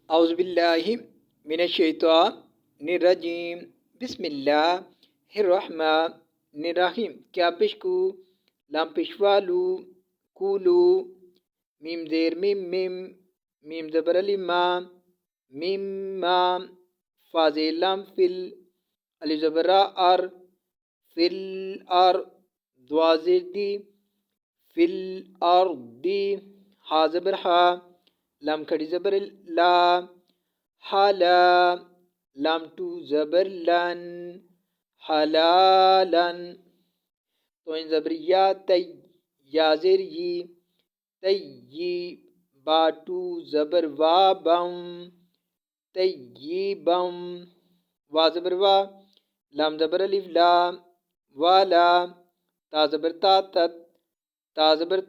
اعوذ باللہ من الشیطان الرجیم بسم اللہ الرحمن الرحیم کیا پشکو لام پشوالو کولو میم زیر میم زبر الما میم مام فازی لام فل الف زبر ار فل ار دوازر دی فل ارضی ہا زبر ہا لام کھڑی زبر لا حالا لام ٹو زبر لن حلالن توئن زبر یا تی یا زیر تی با ٹو زبر وا بم طیبم وا زبر وا لام زبر الف لا والا تا زبر تا زبر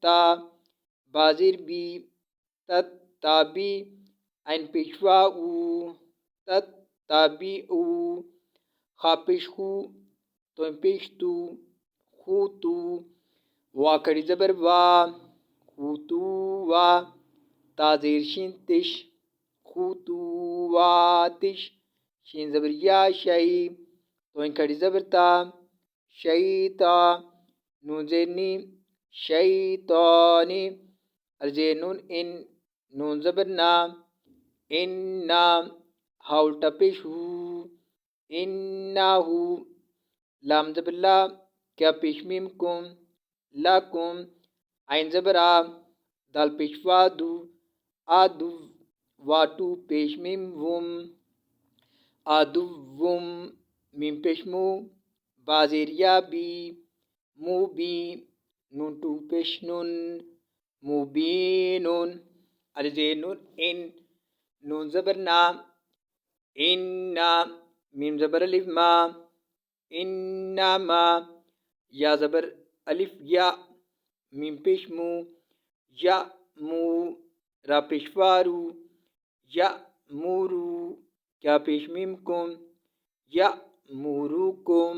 تا بازر بی تتابی عین پیشوا او تتابی او خا پیش خو تو پیش تو خوتو وا کڑی زبر وا خوتو وا تا زیر شین تش خوتو واتش شین زبر یا شی تو کڑی زبر تا شیطا نون زیر نی شیطانی ارجے نون ان نون زبر نا ان ہا الٹا پیش ہو انہو لام زبر لا کیا پیش میم کم لکم عین زبر آ دال پیش وادو آدو واتو پیش میم وم آدو وم میم پیش مو بازیر یا بی مو بی نون ٹو پیش نون مبینون الزے نون ان نون زبر نا ان میم زبر الف ما انما یا زبر الف یا میم پیش مو یا مو را پیش وارو یا مورو کیا پیش میم کم یا مورو کم